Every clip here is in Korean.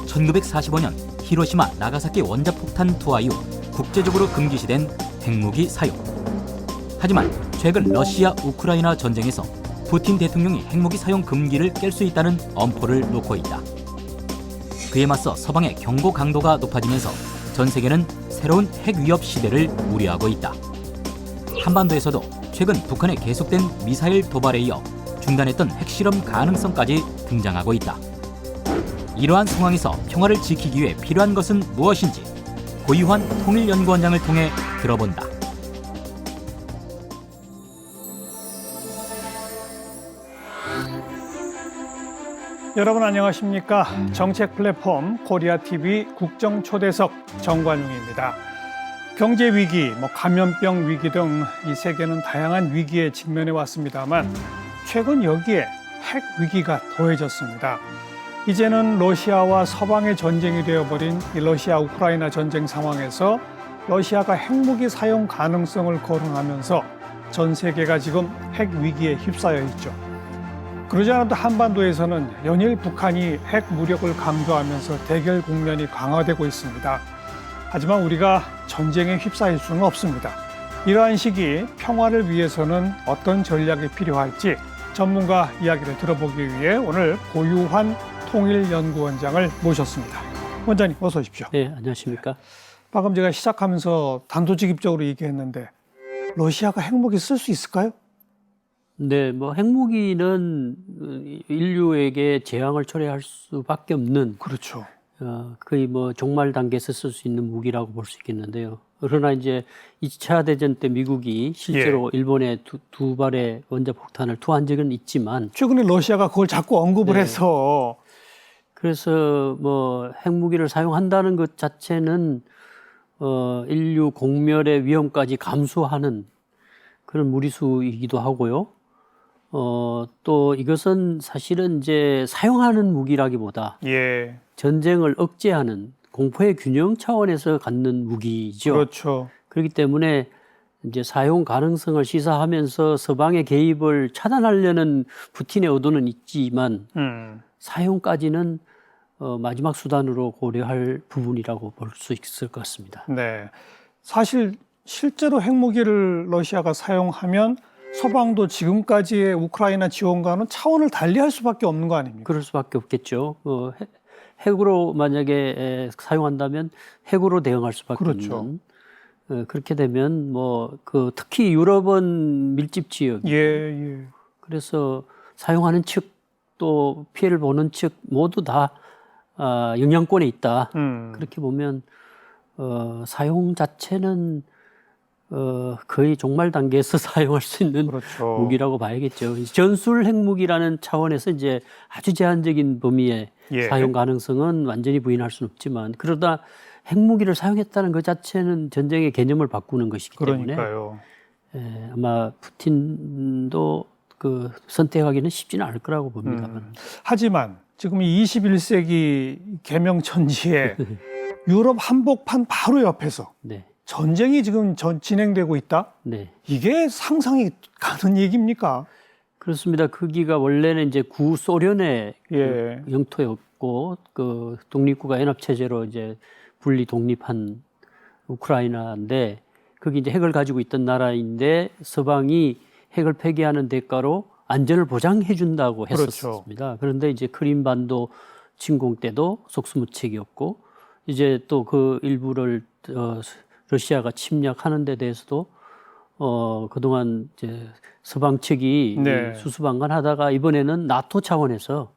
(1945년) 히로시마 나가사키 원자폭탄 투하 이후 국제적으로 금기시된 핵무기 사용. 하지만 최근 러시아 우크라이나 전쟁에서 푸틴 대통령이 핵무기 사용 금기를 깰 수 있다는 엄포를 놓고 있다. 그에 맞서 서방의 경고 강도가 높아지면서 전 세계는 새로운 핵 위협 시대를 우려하고 있다. 한반도에서도 최근 북한의 계속된 미사일 도발에 이어 중단했던 핵실험 가능성까지 등장하고 있다. 이러한 상황에서 평화를 지키기 위해 필요한 것은 무엇인지 고유환 통일연구원장을 통해 들어본다. 여러분 안녕하십니까? 정책 플랫폼 코리아TV 국정초대석 정관용입니다. 경제 위기, 감염병 위기 등 이 세계는 다양한 위기에 직면해 왔습니다만 최근 여기에 핵 위기가 더해졌습니다. 이제는 러시아와 서방의 전쟁이 되어버린 이 러시아 우크라이나 전쟁 상황에서 러시아가 핵무기 사용 가능성을 거론하면서 전 세계가 지금 핵 위기에 휩싸여 있죠. 그러지 않아도 한반도에서는 연일 북한이 핵 무력을 강조하면서 대결 국면이 강화되고 있습니다. 하지만 우리가 전쟁에 휩싸일 수는 없습니다. 이러한 시기 평화를 위해서는 어떤 전략이 필요할지 전문가 이야기를 들어보기 위해 오늘 고유환 통일연구원장을 모셨습니다. 원장님 어서 오십시오. 네, 안녕하십니까. 방금 제가 시작하면서 단도직입적으로 얘기했는데 러시아가 핵무기 쓸 수 있을까요? 네, 핵무기는 인류에게 재앙을 초래할 수밖에 없는 그렇죠. 거의 종말 단계에서 쓸 수 있는 무기라고 볼 수 있겠는데요. 그러나 이제 2차 대전 때 미국이 실제로 일본에 두 발의 원자폭탄을 투하한 적은 있지만 최근에 러시아가 그걸 자꾸 언급을 네. 해서 그래서 핵무기를 사용한다는 것 자체는 인류 공멸의 위험까지 감수하는 그런 무리수이기도 하고요. 또 이것은 사실은 이제 사용하는 무기라기보다 전쟁을 억제하는 공포의 균형 차원에서 갖는 무기죠. 그렇죠. 그렇기 때문에 이제 사용 가능성을 시사하면서 서방의 개입을 차단하려는 푸틴의 의도는 있지만 사용까지는 마지막 수단으로 고려할 부분이라고 볼 수 있을 것 같습니다. 네, 사실 실제로 핵무기를 러시아가 사용하면 서방도 지금까지의 우크라이나 지원과는 차원을 달리할 수밖에 없는 거 아닙니까? 그럴 수밖에 없겠죠. 핵으로 만약에 사용한다면 핵으로 대응할 수밖에 그렇죠. 없는. 그렇게 되면 특히 유럽은 밀집 지역. 그래서 사용하는 측 또 피해를 보는 측 모두 다 영향권에 있다. 그렇게 보면 사용 자체는 거의 종말 단계에서 사용할 수 있는 그렇죠. 무기라고 봐야겠죠. 전술 핵무기라는 차원에서 이제 아주 제한적인 범위의 사용 가능성은 완전히 부인할 수는 없지만 그러다 핵무기를 사용했다는 것 자체는 전쟁의 개념을 바꾸는 것이기 때문에 아마 푸틴도 선택하기는 쉽지는 않을 거라고 봅니다. 하지만 지금 이 21세기 개명천지에 유럽 한복판 바로 옆에서 네. 전쟁이 지금 진행되고 있다? 네. 이게 상상이 가는 얘기입니까? 그렇습니다. 거기가 원래는 이제 구소련의 영토였고 독립국가 연합체제로 이제 분리 독립한 우크라이나인데 거기 이제 핵을 가지고 있던 나라인데 서방이 핵을 폐기하는 대가로 안전을 보장해 준다고 했었습니다. 그렇죠. 그런데 이제 크림반도 침공 때도 속수무책이었고 이제 또 그 일부를 러시아가 침략하는 데 대해서도 그동안 이제 서방 측이 수수방관하다가 이번에는 나토 차원에서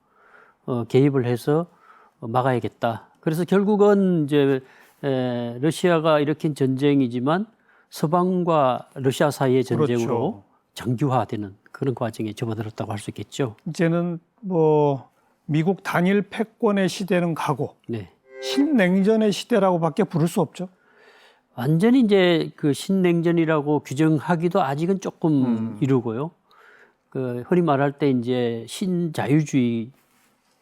개입을 해서 막아야겠다. 그래서 결국은 이제 러시아가 일으킨 전쟁이지만 서방과 러시아 사이의 전쟁으로 장기화되는 그런 과정에 접어들었다고 할 수 있겠죠. 이제는 미국 단일 패권의 시대는 가고 신냉전의 시대라고밖에 부를 수 없죠. 완전히 이제 신냉전이라고 규정하기도 아직은 조금 이르고요. 흔히 말할 때 이제 신자유주의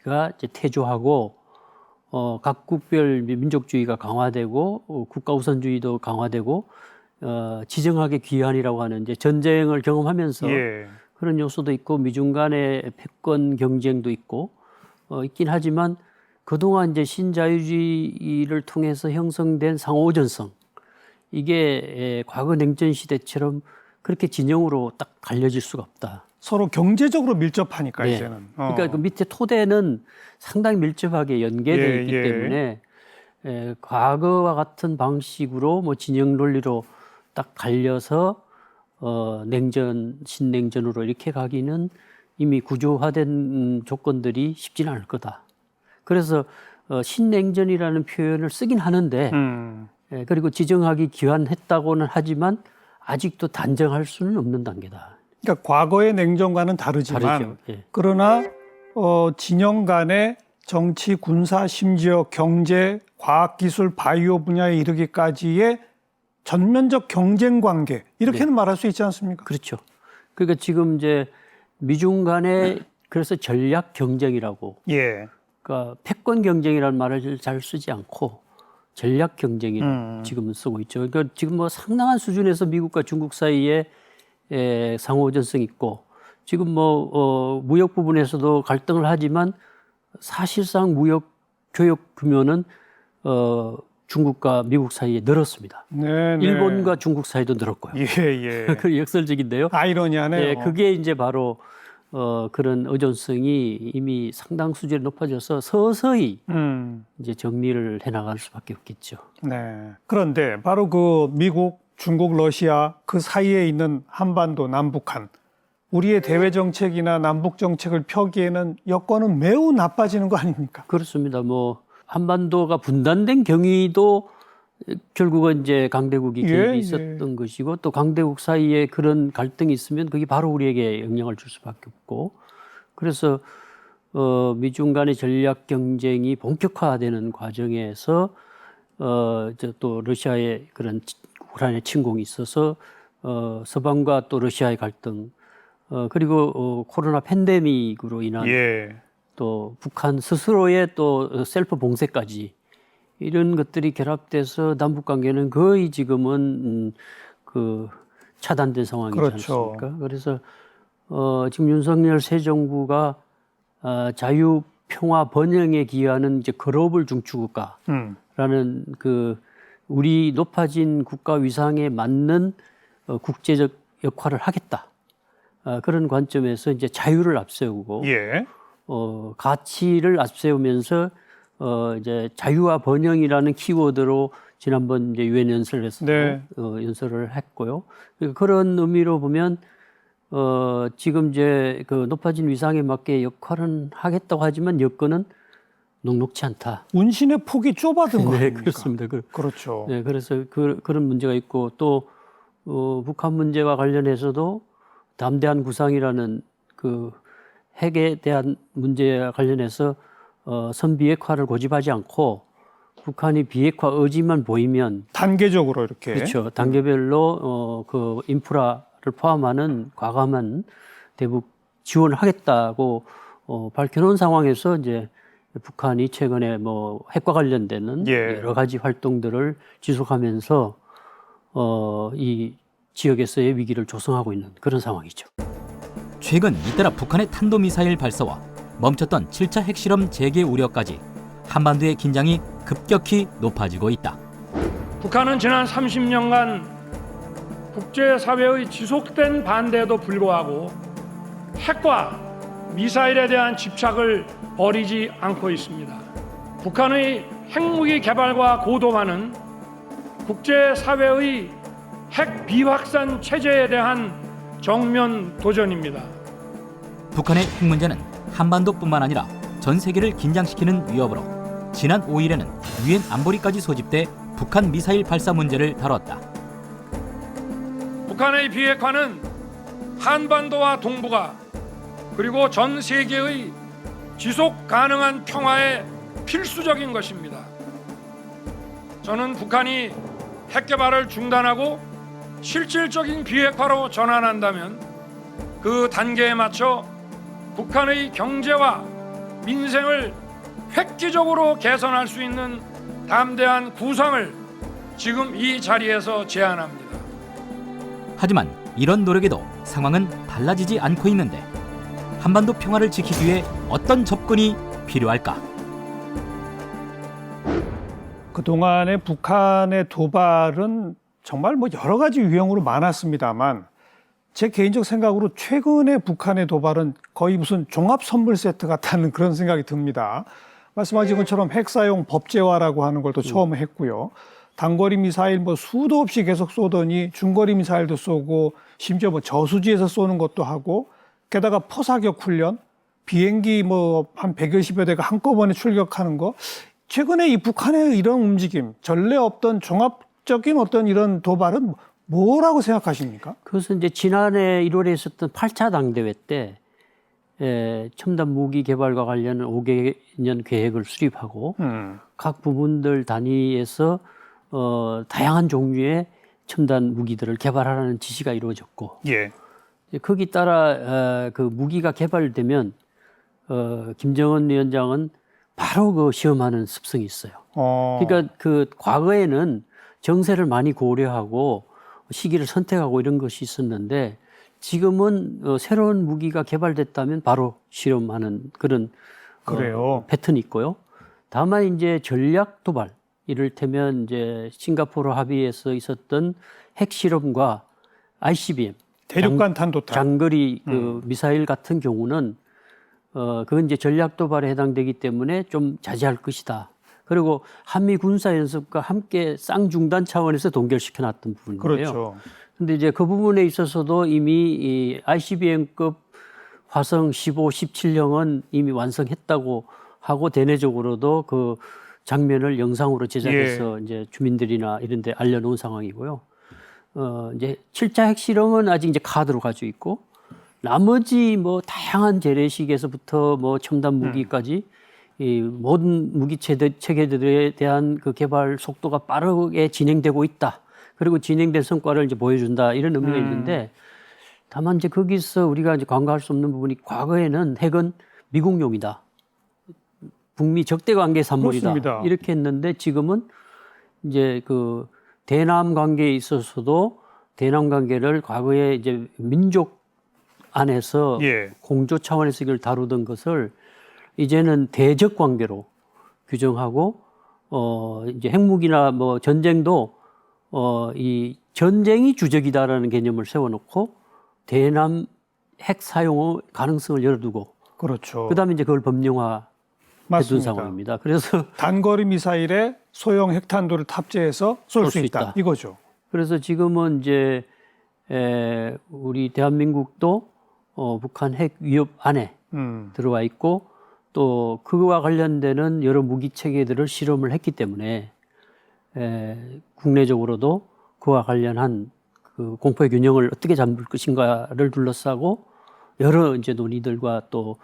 이제 태조하고 각국별 민족주의가 강화되고 국가 우선주의도 강화되고 지정학의 귀환이라고 하는 이제 전쟁을 경험하면서 예. 그런 요소도 있고 미중 간의 패권 경쟁도 있고 있긴 하지만 그동안 이제 신자유주의를 통해서 형성된 상호전성 이게 과거 냉전 시대처럼 그렇게 진영으로 딱 갈려질 수가 없다. 서로 경제적으로 밀접하니까 네. 이제는. 그러니까 그 밑에 토대는 상당히 밀접하게 연계되어 예, 있기 예. 때문에 과거와 같은 방식으로 뭐 진영 논리로 딱 갈려서 냉전, 신냉전으로 이렇게 가기는 이미 구조화된 조건들이 쉽지는 않을 거다. 그래서 신냉전이라는 표현을 쓰긴 하는데 그리고 지정학이 귀환했다고는 하지만 아직도 단정할 수는 없는 단계다. 그러니까 과거의 냉전과는 다르지만 다르죠. 예. 그러나 진영 간의 정치, 군사, 심지어 경제, 과학기술, 바이오 분야에 이르기까지의 전면적 경쟁 관계 이렇게는 말할 수 있지 않습니까? 그렇죠. 그러니까 지금 이제 미중 간의 그래서 전략 경쟁이라고 예. 그러니까 패권 경쟁이라는 말을 잘 쓰지 않고 전략 경쟁이라고 지금은 쓰고 있죠. 그러니까 지금 뭐 상당한 수준에서 미국과 중국 사이에 상호전성이 있고 지금 뭐 무역 부분에서도 갈등을 하지만 사실상 무역 교역 규모는 중국과 미국 사이에 늘었습니다. 네, 네. 일본과 중국 사이도 늘었고요. 예, 예. 그 역설적인데요. 아이러니하네요. 예, 그게 이제 바로 그런 의존성이 이미 상당 수준에 높아져서 서서히 이제 정리를 해나갈 수밖에 없겠죠. 네. 그런데 바로 그 미국, 중국, 러시아 그 사이에 있는 한반도, 남북한 우리의 대외 정책이나 남북 정책을 펴기에는 여건은 매우 나빠지는 거 아닙니까? 그렇습니다. 뭐 한반도가 분단된 경위도 결국은 이제 강대국이 개입이 있었던 것이고 또 강대국 사이에 그런 갈등이 있으면 그게 바로 우리에게 영향을 줄 수밖에 없고 그래서 미중 간의 전략 경쟁이 본격화되는 과정에서 또 러시아의 그런 우크라이나 침공이 있어서 서방과 또 러시아의 갈등 그리고 코로나 팬데믹으로 인한 또 북한 스스로의 또 셀프 봉쇄까지 이런 것들이 결합돼서 남북 관계는 거의 지금은 그 차단된 상황이지 그렇죠. 않습니까? 그래서 지금 윤석열 새 정부가 자유, 평화, 번영에 기여하는 이제 글로벌 중추국가라는 그 우리 높아진 국가 위상에 맞는 국제적 역할을 하겠다. 그런 관점에서 이제 자유를 앞세우고 가치를 앞세우면서 이제 자유와 번영이라는 키워드로 지난번 이제 유엔 연설을 했었고 연설을 했고요. 그런 의미로 보면 지금 이제 그 높아진 위상에 맞게 역할은 하겠다고 하지만 여건은 녹록치 않다. 운신의 폭이 좁아든 거 네, 아닙니까? 그렇습니다. 그렇죠. 네, 그래서 그런 문제가 있고 또 북한 문제와 관련해서도 담대한 구상이라는 그 핵에 대한 문제와 관련해서 선비핵화를 고집하지 않고 북한이 비핵화 의지만 보이면 단계적으로 이렇게 그렇죠. 단계별로 그 인프라를 포함하는 과감한 대북 지원을 하겠다고 밝혀놓은 상황에서 이제 북한이 최근에 뭐 핵과 관련되는 여러 가지 활동들을 지속하면서 이 지역에서의 위기를 조성하고 있는 그런 상황이죠. 최근 잇따라 북한의 탄도미사일 발사와 멈췄던 7차 핵실험 재개 우려까지 한반도의 긴장이 급격히 높아지고 있다. 북한은 지난 30년간 국제사회의 지속된 반대에도 불구하고 핵과 미사일에 대한 집착을 버리지 않고 있습니다. 북한의 핵무기 개발과 고도화는 국제사회의 핵 비확산 체제에 대한 정면 도전입니다. 북한의 핵 문제는 한반도뿐만 아니라 전 세계를 긴장시키는 위협으로 지난 5일에는 유엔 안보리까지 소집돼 북한 미사일 발사 문제를 다뤘다. 북한의 비핵화는 한반도와 동북아 그리고 전 세계의 지속 가능한 평화에 필수적인 것입니다. 저는 북한이 핵 개발을 중단하고 실질적인 비핵화로 전환한다면 그 단계에 맞춰 북한의 경제와 민생을 획기적으로 개선할 수 있는 담대한 구상을 지금 이 자리에서 제안합니다. 하지만 이런 노력에도 상황은 달라지지 않고 있는데 한반도 평화를 지키기 위해 어떤 접근이 필요할까? 그동안의 북한의 도발은 정말 뭐 여러 가지 유형으로 많았습니다만 제 개인적 생각으로 최근의 북한의 도발은 거의 무슨 종합 선물 세트 같다는 그런 생각이 듭니다. 말씀하신 것처럼 핵사용 법제화라고 하는 걸 또 처음 했고요. 단거리 미사일 뭐 수도 없이 계속 쏘더니 중거리 미사일도 쏘고 심지어 뭐 저수지에서 쏘는 것도 하고 게다가 포사격 훈련, 비행기 뭐 한 120여 대가 한꺼번에 출격하는 거. 최근에 이 북한의 이런 움직임, 전례 없던 종합적인 어떤 이런 도발은 뭐라고 생각하십니까? 그것은 이제 지난해 1월에 있었던 8차 당대회 때 첨단 무기 개발과 관련한 5개년 계획을 수립하고 각 부분들 단위에서 다양한 종류의 첨단 무기들을 개발하라는 지시가 이루어졌고, 예. 거기 따라 그 무기가 개발되면 김정은 위원장은 바로 그 시험하는 습성이 있어요. 그러니까 그 과거에는 정세를 많이 고려하고 시기를 선택하고 이런 것이 있었는데 지금은 새로운 무기가 개발됐다면 바로 실험하는 그런 그래요. 패턴이 있고요. 다만 이제 전략 도발, 이를테면 이제 싱가포르 합의에서 있었던 핵 실험과 ICBM 대륙간 탄도탄. 장거리 그 미사일 같은 경우는 그건 이제 전략 도발에 해당되기 때문에 좀 자제할 것이다. 그리고 한미 군사 연습과 함께 쌍중단 차원에서 동결시켜 놨던 부분인데요. 그렇죠. 근데 이제 그 부분에 있어서도 이미 이 ICBM급 화성 15, 17형은 이미 완성했다고 하고 대내적으로도 그 장면을 영상으로 제작해서 이제 주민들이나 이런 데 알려놓은 상황이고요. 이제 7차 핵실험은 아직 이제 카드로 가지고 있고 나머지 뭐 다양한 재래식에서부터 뭐 첨단 무기까지 이 모든 무기 체계들에 대한 그 개발 속도가 빠르게 진행되고 있다. 그리고 진행된 성과를 이제 보여준다. 이런 의미가 있는데 다만 이제 거기서 우리가 이제 간과할 수 없는 부분이 과거에는 핵은 미국용이다. 북미 적대 관계 산물이다. 그렇습니다. 이렇게 했는데 지금은 이제 그 대남 관계에 있어서도 대남 관계를 과거에 이제 민족 안에서 공조 차원에서 이걸 다루던 것을 이제는 대적 관계로 규정하고 이제 핵무기나 뭐 전쟁도 이 전쟁이 주적이다라는 개념을 세워놓고 대남 핵 사용 가능성을 열어두고 그렇죠. 그다음에 이제 그걸 법령화 해둔 맞습니다. 상황입니다. 그래서 단거리 미사일에 소형 핵탄두를 탑재해서 쏠 수 있다. 이거죠. 그래서 지금은 이제 우리 대한민국도 북한 핵 위협 안에 들어와 있고 또 그와 관련되는 여러 무기 체계들을 실험을 했기 때문에 국내적으로도 그와 관련한 그 공포의 균형을 어떻게 잡을 것인가를 둘러싸고 여러 이제 논의들과 또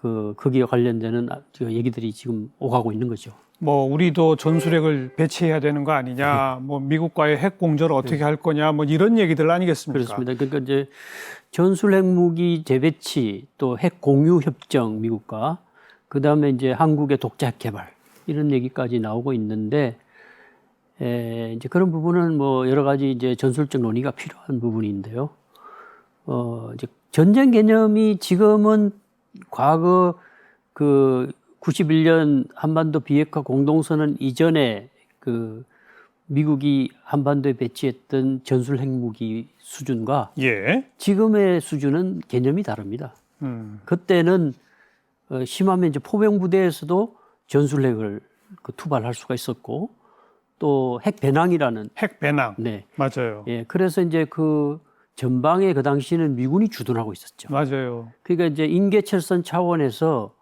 그 거기에 관련되는 얘기들이 지금 오가고 있는 거죠. 뭐 우리도 전술핵을 배치해야 되는 거 아니냐, 뭐 미국과의 핵 공조를 어떻게 할 거냐, 뭐 이런 얘기들 아니겠습니까? 그렇습니다. 그러니까 이제 전술 핵무기 재배치 또 핵 공유 협정 미국과 그 다음에 이제 한국의 독자 핵 개발 이런 얘기까지 나오고 있는데 이제 그런 부분은 뭐 여러 가지 이제 전술적 논의가 필요한 부분인데요. 이제 전쟁 개념이 지금은 과거 그 91년 한반도 비핵화 공동선언 이전에 그 미국이 한반도에 배치했던 전술 핵무기 수준과 지금의 수준은 개념이 다릅니다. 그때는 심하면 이제 포병 부대에서도 전술핵을 투발할 수가 있었고 또 핵 배낭이라는 핵 배낭. 네. 맞아요. 예. 그래서 이제 그 전방에 그 당시에는 미군이 주둔하고 있었죠. 맞아요. 그러니까 이제 인계철선 차원에서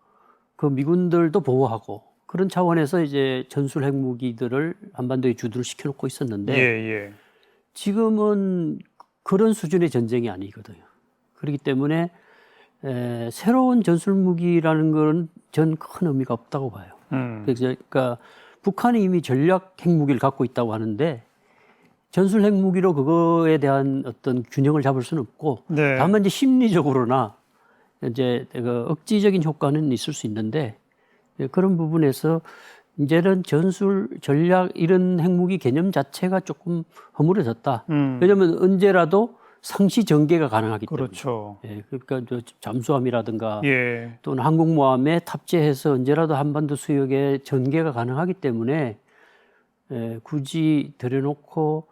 그 미군들도 보호하고 그런 차원에서 이제 전술 핵무기들을 한반도에 주둔을 시켜놓고 있었는데 지금은 그런 수준의 전쟁이 아니거든요. 그렇기 때문에 새로운 전술 무기라는 건 전 큰 의미가 없다고 봐요. 그러니까 북한이 이미 전략 핵무기를 갖고 있다고 하는데 전술 핵무기로 그거에 대한 어떤 균형을 잡을 수는 없고 다만 이제 심리적으로나 이제 그 억지적인 효과는 있을 수 있는데 그런 부분에서 이제는 전술 전략 이런 핵무기 개념 자체가 조금 허물어졌다. 왜냐하면 언제라도 상시 전개가 가능하기 때문에. 그렇죠. 예, 그러니까 저 잠수함이라든가 예. 또는 항공모함에 탑재해서 언제라도 한반도 수역에 전개가 가능하기 때문에 굳이 들여놓고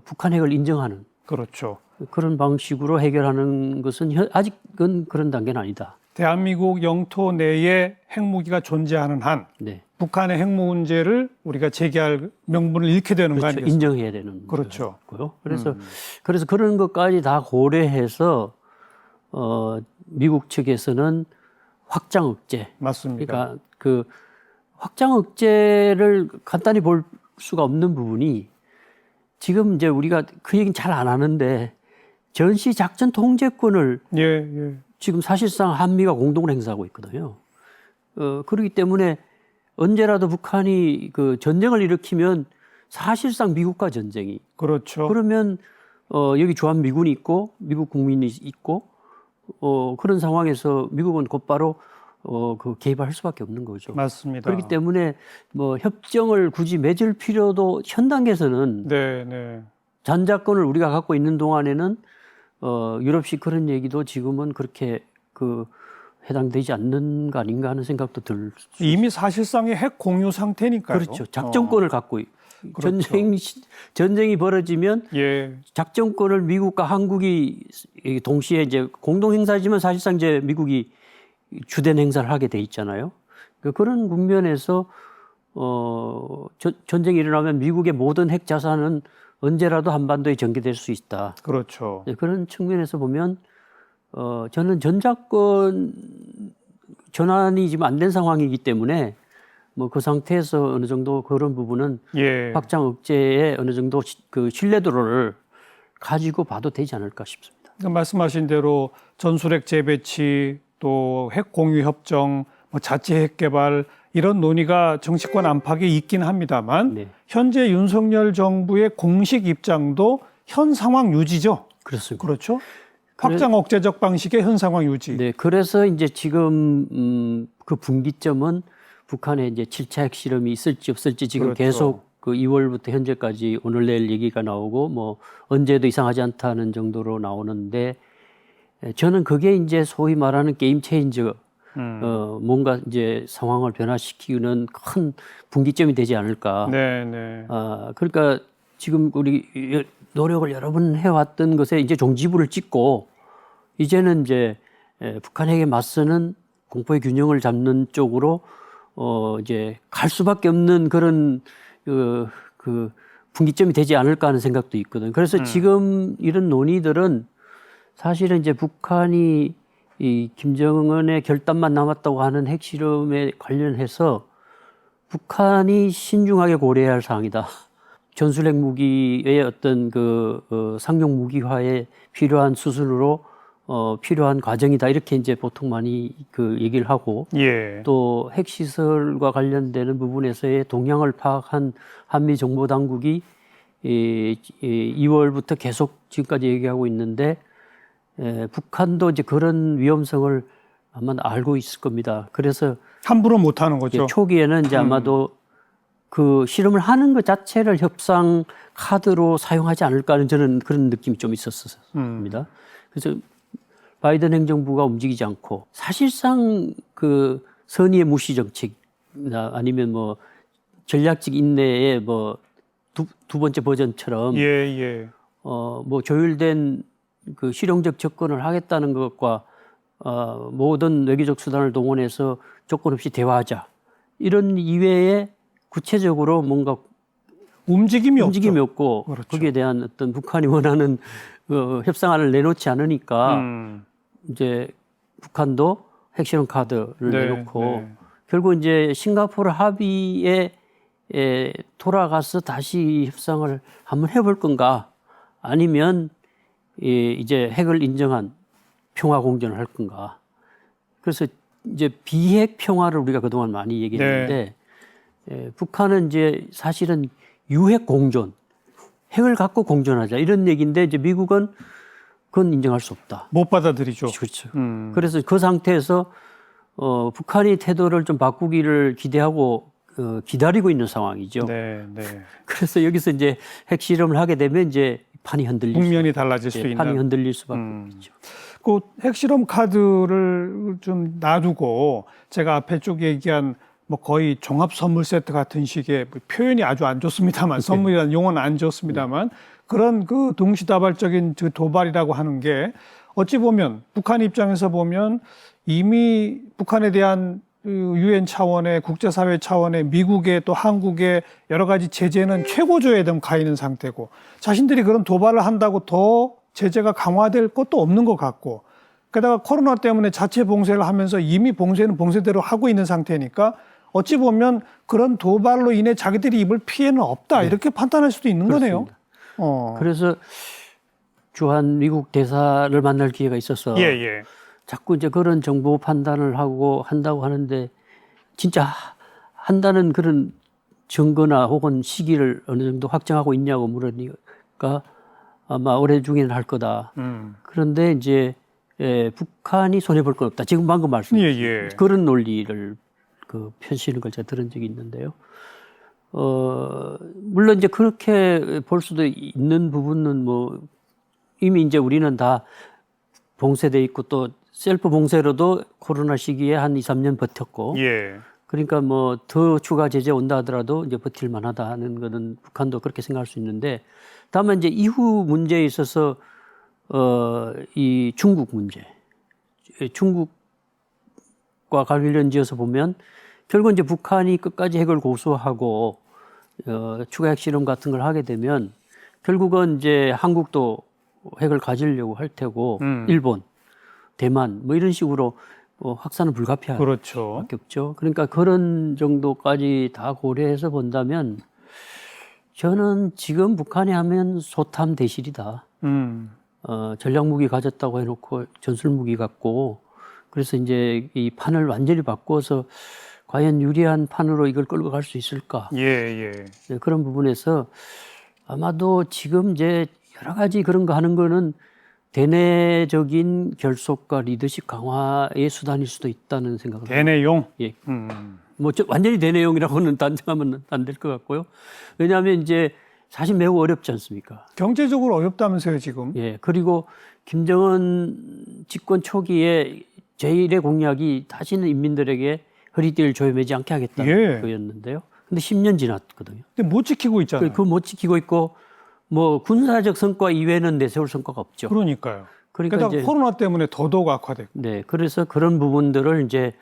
북한 핵을 인정하는 그렇죠. 그런 방식으로 해결하는 것은 아직은 그런 단계는 아니다. 대한민국 영토 내에 핵무기가 존재하는 한 네. 북한의 핵 문제를 우리가 제기할 명분을 잃게 되는 거 그렇죠. 아니겠습니까? 인정해야 되는 그렇죠. 거고요. 그래서 그런 것까지 다 고려해서 미국 측에서는 확장 억제. 맞습니다. 그러니까 그 확장 억제를 간단히 볼 수가 없는 부분이 지금 이제 우리가 그 얘기는 잘 안 하는데 전시 작전 통제권을 예, 예. 지금 사실상 한미가 공동으로 행사하고 있거든요. 그렇기 때문에 언제라도 북한이 그 전쟁을 일으키면 사실상 미국과 전쟁이. 그렇죠. 그러면 여기 주한 미군이 있고 미국 국민이 있고 그런 상황에서 미국은 곧바로 그 개입할 수밖에 없는 거죠. 맞습니다. 그렇기 때문에 뭐 협정을 굳이 맺을 필요도 현 단계에서는 네, 네. 전자권을 우리가 갖고 있는 동안에는 유럽식 그런 얘기도 지금은 그렇게 해당되지 않는 거 아닌가 하는 생각도 들. 이미 사실상의 핵 공유 상태니까요. 그렇죠. 작전권을 갖고 그렇죠. 전쟁이 벌어지면 예, 작전권을 미국과 한국이 동시에 이제 공동 행사지만 사실상 이제 미국이 주된 행사를 하게 돼 있잖아요. 그런 국면에서 전쟁이 일어나면 미국의 모든 핵 자산은 언제라도 한반도에 전개될 수 있다. 그렇죠. 그런 측면에서 보면 저는 전자권 전환이 지금 안 된 상황이기 때문에 뭐 그 상태에서 어느 정도 그런 부분은 예. 확장 억제에 어느 정도 그 신뢰도를 가지고 봐도 되지 않을까 싶습니다. 그러니까 말씀하신 대로 전술핵 재배치 또 핵 공유 협정, 뭐 자체 핵 개발 이런 논의가 정치권 안팎에 있긴 합니다만 네. 현재 윤석열 정부의 공식 입장도 현 상황 유지죠. 그렇습니다. 그렇죠. 확장 억제적 방식의 현 상황 유지. 네, 그래서 이제 지금 그 분기점은 북한의 이제 7차 핵실험이 있을지 없을지 지금 그렇죠. 계속 그 2월부터 현재까지 오늘 내일 얘기가 나오고 뭐 언제도 이상하지 않다는 정도로 나오는데 저는 그게 이제 소위 말하는 게임 체인저 뭔가 이제 상황을 변화시키는 큰 분기점이 되지 않을까. 네, 네. 그러니까 지금 우리 노력을 여러 번 해왔던 것에 이제 종지부를 찍고 이제는 이제 북한에게 맞서는 공포의 균형을 잡는 쪽으로 이제 갈 수밖에 없는 그런 그 분기점이 되지 않을까 하는 생각도 있거든요. 그래서 지금 이런 논의들은 사실은 이제 북한이 이 김정은의 결단만 남았다고 하는 핵실험에 관련해서 북한이 신중하게 고려해야 할 사항이다. 전술핵 무기의 어떤 상용 무기화에 필요한 수순으로 필요한 과정이다. 이렇게 이제 보통 많이 얘기를 하고 예. 또 핵시설과 관련되는 부분에서의 동향을 파악한 한미 정보 당국이 2월부터 계속 지금까지 얘기하고 있는데 북한도 이제 그런 위험성을 아마 알고 있을 겁니다. 그래서 함부로 못 하는 거죠. 초기에는 이제 아마도 그 실험을 하는 것 자체를 협상 카드로 사용하지 않을까 하는 저는 그런 느낌이 좀 있었습니다. 그래서 바이든 행정부가 움직이지 않고 사실상 그 선의의 무시 정책이나 아니면 뭐 전략적 인내의 뭐 두 번째 버전처럼 예. 뭐 조율된 그 실용적 접근을 하겠다는 것과 모든 외교적 수단을 동원해서 조건 없이 대화하자 이런 이외에 구체적으로 뭔가 움직임이 없고 그렇죠. 거기에 대한 어떤 북한이 원하는 협상안을 내놓지 않으니까 이제 북한도 핵실험 카드를 내놓고 결국 이제 싱가포르 합의에 돌아가서 다시 협상을 한번 해볼 건가 아니면 이제 핵을 인정한 평화 공존을 할 건가. 그래서 이제 비핵 평화를 우리가 그동안 많이 얘기했는데 북한은 이제 사실은 유핵 공존, 핵을 갖고 공존하자 이런 얘기인데 이제 미국은 그건 인정할 수 없다. 못 받아들이죠. 그렇죠. 그래서 그 상태에서 북한이 태도를 좀 바꾸기를 기대하고 기다리고 있는 상황이죠. 네, 네. 그래서 여기서 이제 핵실험을 하게 되면 이제 판이 흔들릴 국면이 달라질 수 판이 있는. 흔들릴 수밖에 없죠. 그 핵실험 카드를 좀 놔두고 제가 앞에 쭉 얘기한 뭐 거의 종합 선물 세트 같은 식의 뭐 표현이 아주 안 좋습니다만 선물이라는 용어는 안 좋습니다만 그런 그 동시다발적인 그 도발이라고 하는 게 어찌 보면 북한 입장에서 보면 이미 북한에 대한 유엔 차원의 국제사회 차원의 미국의 또 한국의 여러 가지 제재는 최고조에 가 있는 상태고 자신들이 그런 도발을 한다고 더 제재가 강화될 것도 없는 것 같고 게다가 코로나 때문에 자체 봉쇄를 하면서 이미 봉쇄는 봉쇄대로 하고 있는 상태니까 어찌 보면 그런 도발로 인해 자기들이 입을 피해는 없다 이렇게 판단할 수도 있는 그렇습니다. 거네요. 그래서 주한 미국 대사를 만날 기회가 있어서 예, 예. 자꾸 이제 그런 정보 판단을 하고 한다고 하는데 진짜 한다는 그런 증거나 혹은 시기를 어느 정도 확정하고 있냐고 물으니까 아마 올해 중에는 할 거다. 그런데 이제 북한이 손해볼 건 없다. 지금 방금 말씀하신 예, 예. 그런 논리를 펴시는 걸 제가 들은 적이 있는데요. 물론 이제 그렇게 볼 수도 있는 부분은 뭐 이미 이제 우리는 다 봉쇄돼 있고 또 셀프 봉쇄로도 코로나 시기에 한 2, 3년 버텼고 예. 그러니까 뭐 더 추가 제재 온다 하더라도 이제 버틸 만하다 하는 거는 북한도 그렇게 생각할 수 있는데 다만 이제 이후 문제에 있어서 이 중국 문제, 중국과 관련지어서 보면 결국 이제 북한이 끝까지 핵을 고수하고 추가 핵실험 같은 걸 하게 되면 결국은 이제 한국도 핵을 가지려고 할 테고 일본, 대만 뭐 이런 식으로 확산은 불가피할 그렇죠. 수밖에 없죠. 그러니까 그런 정도까지 다 고려해서 본다면 저는 지금 북한이 하면 소탐 대실이다. 전략무기 가졌다고 해놓고 전술무기 갖고 그래서 이제 이 판을 완전히 바꿔서 과연 유리한 판으로 이걸 끌고 갈 수 있을까? 예, 예. 네, 그런 부분에서 아마도 지금 이제 여러 가지 그런 거 하는 거는 대내적인 결속과 리더십 강화의 수단일 수도 있다는 생각을 합니다. 대내용. 예. 뭐 완전히 대내용이라고는 단정하면 안 될 것 같고요. 왜냐하면 이제 사실 매우 어렵지 않습니까? 경제적으로 어렵다면서요, 지금. 예. 그리고 김정은 집권 초기에 제1의 공약이 다시는 인민들에게 허리띠를 조여매지 않게 하겠다는 예. 거였는데요. 근데 10년 지났거든요. 근데 못 지키고 있잖아요. 그거 못 지키고 있고 뭐 군사적 성과 이외에는 내세울 성과가 없죠. 그러니까요. 그러니까 게다가 이제 코로나 때문에 더더욱 악화됐고. 네, 그래서 그런 부분들을 이제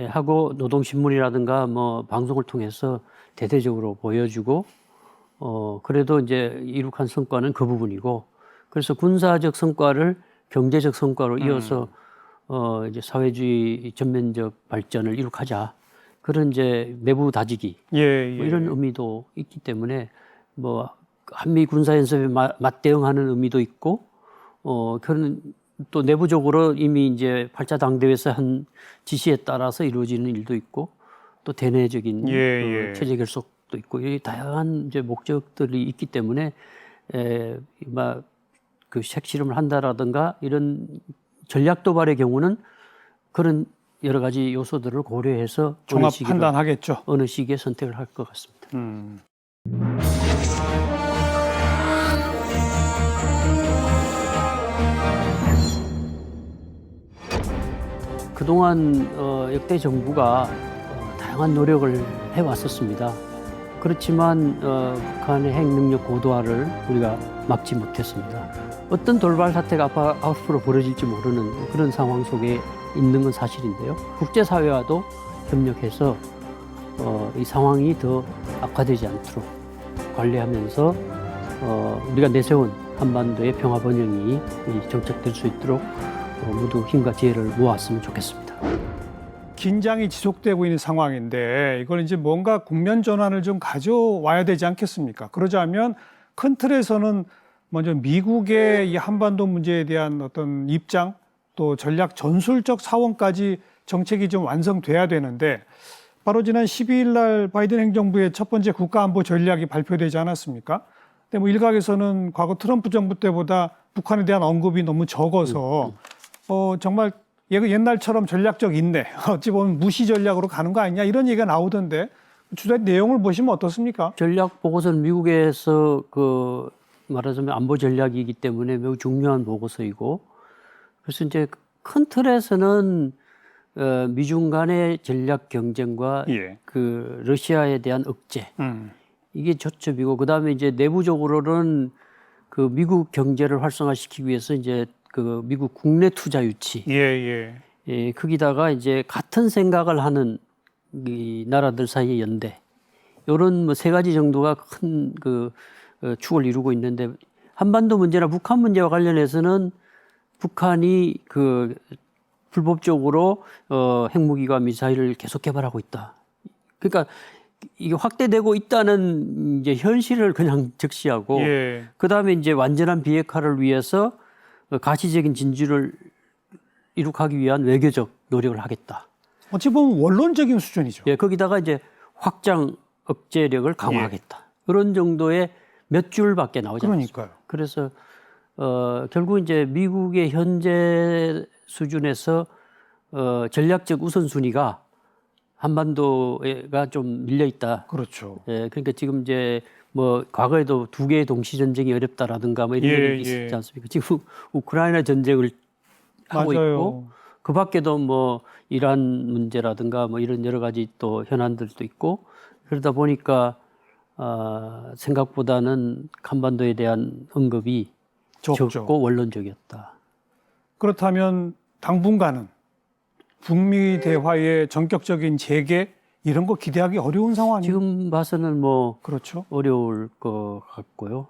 하고 노동신문이라든가 뭐 방송을 통해서 대대적으로 보여주고 그래도 이제 이룩한 성과는 그 부분이고 그래서 군사적 성과를 경제적 성과로 이어서 이제 사회주의 전면적 발전을 이룩하자 그런 이제 내부 다지기 예, 예. 뭐 이런 의미도 있기 때문에 뭐 한미 군사연습에 맞대응하는 의미도 있고 그런 또 내부적으로 이미 이제 8차 당대회에서 한 지시에 따라서 이루어지는 일도 있고 또 대내적인 예, 예. 체제 결속도 있고 이 다양한 이제 목적들이 있기 때문에 그 핵실험을 한다라든가 이런 전략 도발의 경우는 그런 여러 가지 요소들을 고려해서 종합 판단하겠죠. 어느 시기에 선택을 할 것 같습니다. 그동안 역대 정부가 다양한 노력을 해왔었습니다. 그렇지만 북한의 핵 능력 고도화를 우리가 막지 못했습니다. 어떤 돌발 사태가 앞으로 벌어질지 모르는 그런 상황 속에 있는 건 사실인데요. 국제사회와도 협력해서 이 상황이 더 악화되지 않도록 관리하면서 우리가 내세운 한반도의 평화 번영이 정착될 수 있도록 모두 힘과 지혜를 모았으면 좋겠습니다. 긴장이 지속되고 있는 상황인데 이걸 이제 뭔가 국면 전환을 좀 가져와야 되지 않겠습니까? 그러자면 큰 틀에서는 먼저 미국의 이 한반도 문제에 대한 어떤 입장 또 전략 전술적 사원까지 정책이 좀 완성돼야 되는데 바로 지난 12일 날 바이든 행정부의 첫 번째 국가안보 전략이 발표되지 않았습니까? 근데 뭐 일각에서는 과거 트럼프 정부 때보다 북한에 대한 언급이 너무 적어서 정말 옛날처럼 전략적 인내, 어찌 보면 무시 전략으로 가는 거 아니냐 이런 얘기가 나오던데 주된 내용을 보시면 어떻습니까? 전략 보고서는 미국에서 그 말하자면 안보 전략이기 때문에 매우 중요한 보고서이고, 그래서 이제 큰 틀에서는 미중 간의 전략 경쟁과 예. 그 러시아에 대한 억제, 이게 초점이고, 그 다음에 이제 내부적으로는 그 미국 경제를 활성화시키기 위해서 이제 그 미국 국내 투자 유치, 예, 거기다가 이제 같은 생각을 하는 이 나라들 사이의 연대, 이런 뭐 세 가지 정도가 큰 그 축을 이루고 있는데, 한반도 문제나 북한 문제와 관련해서는 북한이 그 불법적으로 핵무기와 미사일을 계속 개발하고 있다. 그러니까 이게 확대되고 있다는 이제 현실을 그냥 적시하고, 예. 그 다음에 이제 완전한 비핵화를 위해서 가시적인 진주를 이룩하기 위한 외교적 노력을 하겠다. 어찌 보면 원론적인 수준이죠. 예, 거기다가 이제 확장 억제력을 강화하겠다. 이런 정도의 몇 줄밖에 나오지 않습니다. 그러니까요. 그래서 결국 이제 미국의 현재 수준에서 전략적 우선순위가 한반도가 좀 밀려 있다. 그렇죠. 예, 그러니까 지금 이제 뭐 과거에도 두 개의 동시 전쟁이 어렵다라든가 뭐 이런 얘기 있었지 않습니까? 지금 우크라이나 전쟁을 하고 맞아요. 있고, 그 밖에도 뭐 이란 문제라든가 뭐 이런 여러 가지 또 현안들도 있고, 그러다 보니까 생각보다는 한반도에 대한 언급이 적죠. 적고 원론적이었다. 그렇다면 당분간은 북미 대화의 전격적인 재개 이런 거 기대하기 어려운 상황이에요. 지금 봐서는 뭐 그렇죠. 어려울 것 같고요.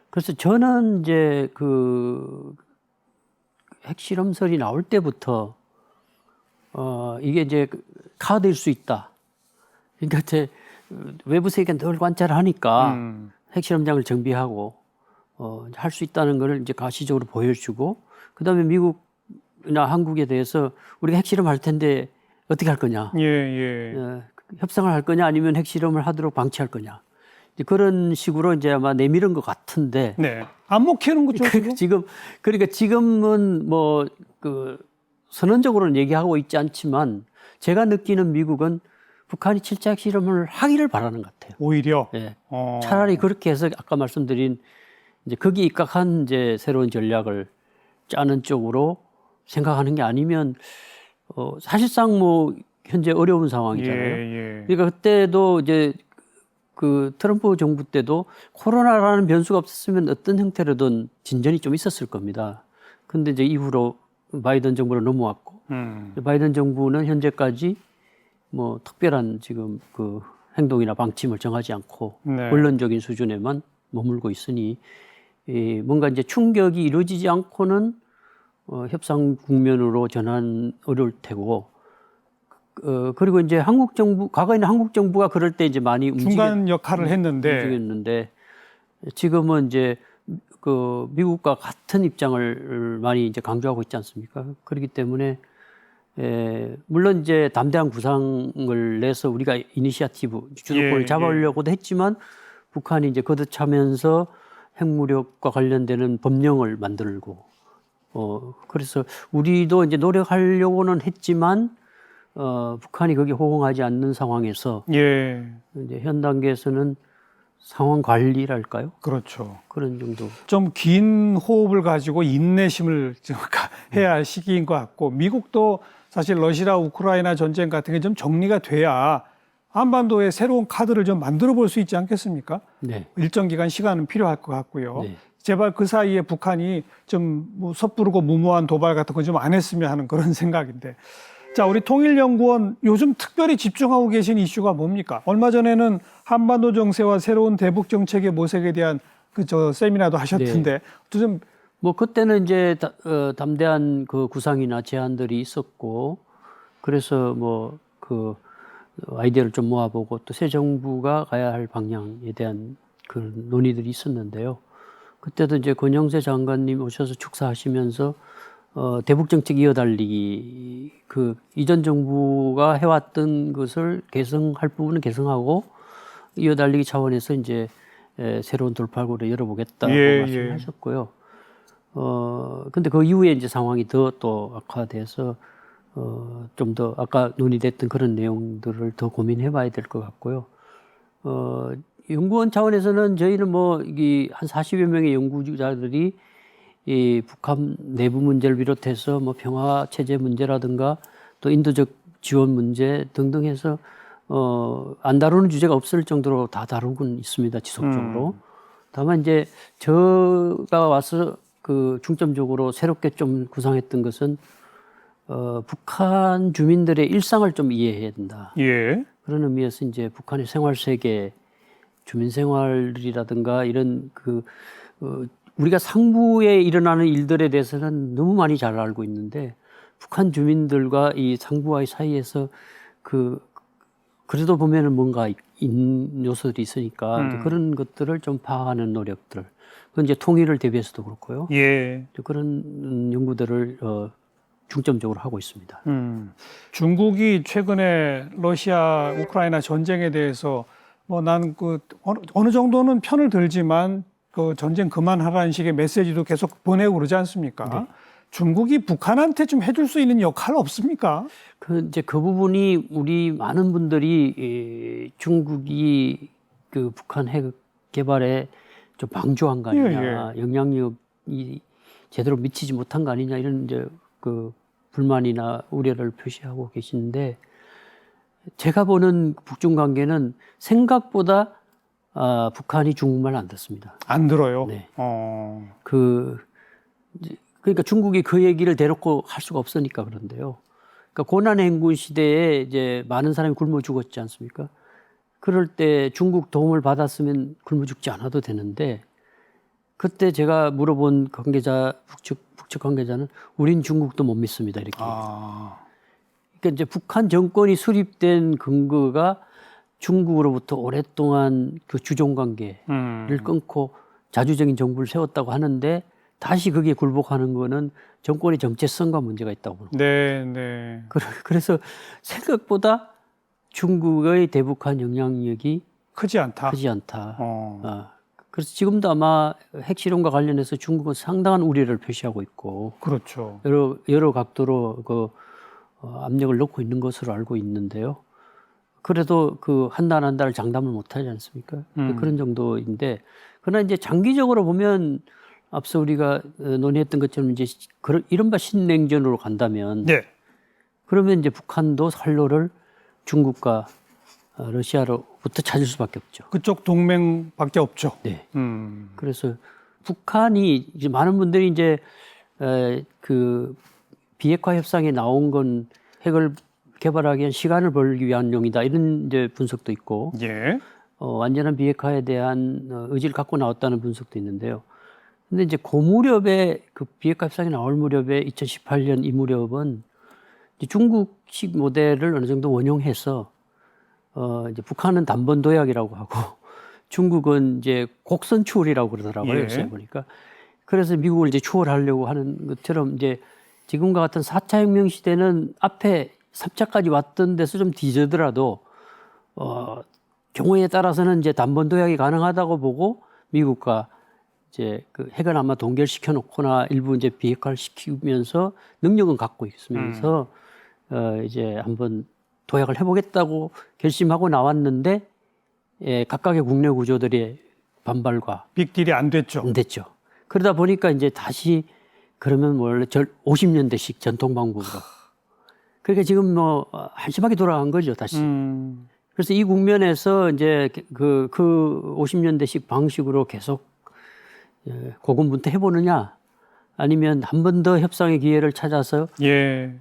그래서 저는 이제 그 핵실험설이 나올 때부터 이게 이제 카드일 수 있다. 그러니까 제 외부 세계가 늘 관찰을 하니까 핵실험장을 정비하고 할 수 있다는 걸 이제 가시적으로 보여주고, 그다음에 미국이나 한국에 대해서 우리가 핵실험할 텐데 어떻게 할 거냐, 협상을 할 거냐 아니면 핵실험을 하도록 방치할 거냐, 이제 그런 식으로 이제 아마 내밀은 것 같은데. 네. 안 먹히는 거죠. 그러니까 지금은 뭐 그 선언적으로는 얘기하고 있지 않지만 제가 느끼는 미국은 북한이 7차 핵실험을 하기를 바라는 것 같아요. 오히려. 예. 차라리 그렇게 해서 아까 말씀드린 이제 거기 입각한 이제 새로운 전략을 짜는 쪽으로 생각하는 게 아니면 사실상 뭐 현재 어려운 상황이잖아요. 그러니까 그때도 이제 그 트럼프 정부 때도 코로나라는 변수가 없었으면 어떤 형태로든 진전이 좀 있었을 겁니다. 근데 이제 이후로 바이든 정부로 넘어왔고, 바이든 정부는 현재까지 뭐 특별한 지금 그 행동이나 방침을 정하지 않고 원론적인 수준에만 머물고 있으니 뭔가 이제 충격이 이루어지지 않고는 협상 국면으로 전환 어려울 테고, 그리고 이제 한국 정부, 과거에는 한국 정부가 그럴 때 이제 많이 중간 역할을 움직였는데 지금은 이제 그 미국과 같은 입장을 많이 이제 강조하고 있지 않습니까? 그렇기 때문에 물론 이제 담대한 구상을 내서 우리가 이니시아티브 주도권을 잡아오려고도 했지만 북한이 이제 거듭차면서 핵무력과 관련되는 법령을 만들고 그래서 우리도 이제 노력하려고는 했지만 북한이 거기에 호응하지 않는 상황에서 이제 현 단계에서는 상황 관리랄까요? 그렇죠. 그런 정도. 좀 긴 호흡을 가지고 인내심을 좀 해야 할 시기인 것 같고, 미국도 사실 러시아 우크라이나 전쟁 같은 게 좀 정리가 돼야 한반도에 새로운 카드를 좀 만들어 볼 수 있지 않겠습니까? 네. 일정 기간 시간은 필요할 것 같고요. 네. 제발 그 사이에 북한이 좀 뭐 섣부르고 무모한 도발 같은 거 좀 안 했으면 하는 그런 생각인데. 자, 우리 통일연구원 요즘 특별히 집중하고 계신 이슈가 뭡니까? 얼마 전에는 한반도 정세와 새로운 대북 정책의 모색에 대한 세미나도 하셨던데, 좀 뭐 그때는 이제 담대한 그 구상이나 제안들이 있었고, 그래서 뭐 그 아이디어를 좀 모아보고 또 새 정부가 가야 할 방향에 대한 그 논의들이 있었는데요. 그때도 이제 권영세 장관님 오셔서 축사하시면서 대북 정책 이어달리기, 그 이전 정부가 해왔던 것을 개성할 부분은 개성하고 이어달리기 차원에서 이제 새로운 돌파구를 열어보겠다고 말씀하셨고요. 근데 그 이후에 이제 상황이 더 또 악화돼서 좀 더 아까 논의됐던 그런 내용들을 더 고민해 봐야 될 것 같고요. 연구원 차원에서는 저희는 뭐, 한 40여 명의 연구자들이 이 북한 내부 문제를 비롯해서 뭐 평화 체제 문제라든가 또 인도적 지원 문제 등등 해서 안 다루는 주제가 없을 정도로 다 다루고는 있습니다, 지속적으로. 다만 이제 제가 와서 그 중점적으로 새롭게 좀 구상했던 것은 북한 주민들의 일상을 좀 이해해야 된다. 예. 그런 의미에서 이제 북한의 생활 세계, 주민 생활이라든가 이런 우리가 상부에 일어나는 일들에 대해서는 너무 많이 잘 알고 있는데 북한 주민들과 이 상부와의 사이에서 그래도 보면은 뭔가 있는 요소들이 있으니까 이제 그런 것들을 좀 파악하는 노력들. 그건 이제 통일을 대비해서도 그렇고요. 예. 그런 연구들을 중점적으로 하고 있습니다. 중국이 최근에 러시아 우크라이나 전쟁에 대해서 뭐 난 어느 정도는 편을 들지만 그 전쟁 그만하라는 식의 메시지도 계속 보내고 그러지 않습니까? 네. 중국이 북한한테 좀 해줄 수 있는 역할 없습니까? 이제 그 부분이 우리 많은 분들이 중국이 그 북한 핵 개발에 좀 방조한 거 아니냐, 영향력이 제대로 미치지 못한 거 아니냐 이런 이제 그 불만이나 우려를 표시하고 계시는데 제가 보는 북중 관계는 생각보다 북한이 중국말 안 듣습니다. 안 들어요. 네. 그러니까 중국이 그 얘기를 대놓고 할 수가 없으니까 그런데요. 그러니까 고난의 행군 시대에 이제 많은 사람이 굶어 죽었지 않습니까? 그럴 때 중국 도움을 받았으면 굶어 죽지 않아도 되는데 그때 제가 물어본 관계자, 북측 관계자는 우린 중국도 못 믿습니다. 이렇게. 그러니까 이제 북한 정권이 수립된 근거가 중국으로부터 오랫동안 그 주종 관계를 끊고 자주적인 정부를 세웠다고 하는데 다시 그게 굴복하는 거는 정권의 정체성과 문제가 있다고 봅니다. 네, 네. 그래서 생각보다 중국의 대북한 영향력이 크지 않다. 그래서 지금도 아마 핵실험과 관련해서 중국은 상당한 우려를 표시하고 있고, 그렇죠. 여러 각도로 압력을 넣고 있는 것으로 알고 있는데요. 그래도 한 달 한 달 장담을 못 하지 않습니까? 그런 정도인데, 그러나 이제 장기적으로 보면 앞서 우리가 논의했던 것처럼 이제 이른바 신냉전으로 간다면, 네. 그러면 이제 북한도 활로를 중국과 러시아로부터 찾을 수밖에 없죠. 그쪽 동맹밖에 없죠. 네. 그래서 북한이 이제 많은 분들이 이제 그 비핵화 협상에 나온 건 핵을 개발하기 위한 시간을 벌기 위한 용이다 이런 이제 분석도 있고, 예. 완전한 비핵화에 대한 의지를 갖고 나왔다는 분석도 있는데요. 근데 이제 그 무렵에 그 비핵화 협상이 나올 무렵에 2018년 이 무렵은 이제 중국식 모델을 어느 정도 원용해서 이제 북한은 단번 도약이라고 하고 중국은 이제 곡선 추월이라고 그러더라고요. 예. 요새 보니까. 그래서 미국을 이제 추월하려고 하는 것처럼 이제 지금과 같은 4차 혁명 시대는 앞에 3차까지 왔던 데서 좀 뒤지더라도 경우에 따라서는 이제 단번 도약이 가능하다고 보고 미국과 이제 그 핵을 아마 동결시켜 놓거나 일부 이제 비핵화를 시키면서 능력은 갖고 있으면서 이제 한번 도약을 해보겠다고 결심하고 나왔는데 각각의 국내 구조들의 반발과 빅딜이 안 됐죠. 안 됐죠. 그러다 보니까 이제 다시 그러면 원래 50년대식 전통 방법으로. 그러니까 지금 뭐 한심하게 돌아간 거죠, 다시. 그래서 이 국면에서 이제 그 50년대식 방식으로 계속 고군분투해보느냐, 아니면 한 번 더 협상의 기회를 찾아서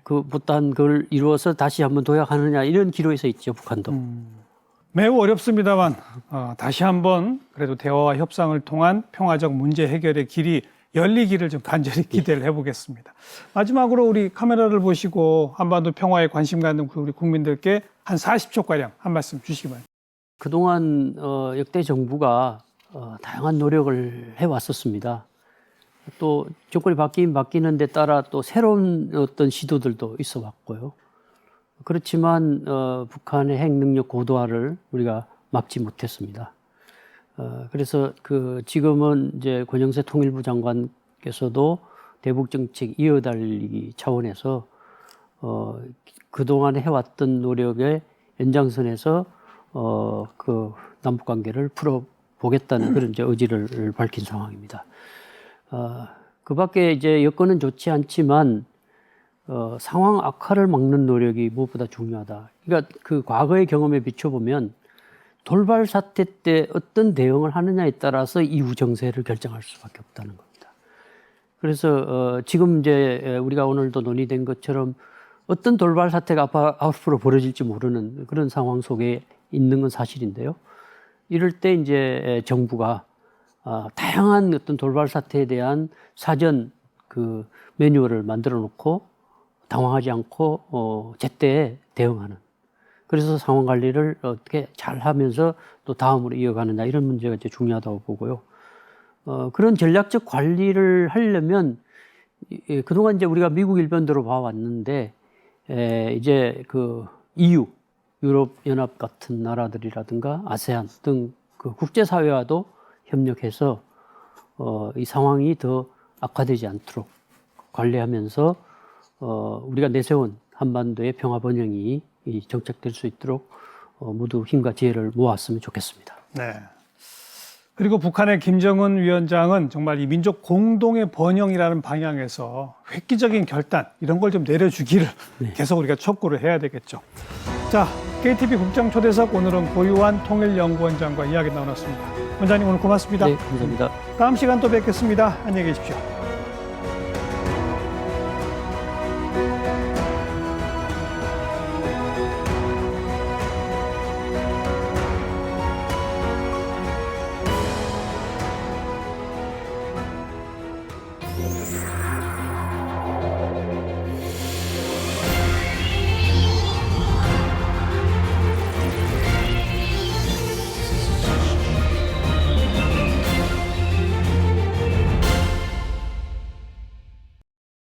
그 못한 걸 이루어서 다시 한번 도약하느냐, 이런 기로에 서 있죠, 북한도. 매우 어렵습니다만 다시 한번 그래도 대화와 협상을 통한 평화적 문제 해결의 길이 열리기를 좀 간절히 기대를 해보겠습니다. 마지막으로 우리 카메라를 보시고 한반도 평화에 관심 갖는 우리 국민들께 한 40초가량 한 말씀 주시기 바랍니다. 그동안 역대 정부가 다양한 노력을 해왔었습니다. 또 정권이 바뀌는 데 따라 또 새로운 어떤 시도들도 있어 왔고요. 그렇지만 북한의 핵 능력 고도화를 우리가 막지 못했습니다. 그래서 지금은 이제 권영세 통일부 장관 정부께서도 대북 정책 이어달리기 차원에서 그동안 해왔던 노력의 연장선에서 그 남북 관계를 풀어보겠다는 그런 이제 의지를 밝힌 상황입니다. 그 밖에 이제 여건은 좋지 않지만 상황 악화를 막는 노력이 무엇보다 중요하다. 그러니까 그 과거의 경험에 비춰보면 돌발 사태 때 어떤 대응을 하느냐에 따라서 이후 정세를 결정할 수밖에 없다는 겁니다. 그래서 지금 이제 우리가 오늘도 논의된 것처럼 어떤 돌발 사태가 앞으로 벌어질지 모르는 그런 상황 속에 있는 건 사실인데요. 이럴 때 이제 정부가 다양한 어떤 돌발 사태에 대한 사전 그 매뉴얼을 만들어 놓고 당황하지 않고 제때 대응하는. 그래서 상황 관리를 어떻게 잘 하면서 또 다음으로 이어가느냐 이런 문제가 이제 중요하다고 보고요. 그런 전략적 관리를 하려면 그동안 이제 우리가 미국 일변도로 봐왔는데 이제 그 EU, 유럽 연합 같은 나라들이라든가 아세안 등 그 국제사회와도 협력해서 이 상황이 더 악화되지 않도록 관리하면서 우리가 내세운 한반도의 평화 번영이 정착될 수 있도록 모두 힘과 지혜를 모았으면 좋겠습니다. 네. 그리고 북한의 김정은 위원장은 정말 이 민족 공동의 번영이라는 방향에서 획기적인 결단 이런 걸 좀 내려주기를 계속 우리가 촉구를 해야 되겠죠. 자, KTV 국정초대석 오늘은 고유한 통일연구원장과 이야기 나눴습니다. 원장님 오늘 고맙습니다. 네, 감사합니다. 다음 시간 또 뵙겠습니다. 안녕히 계십시오.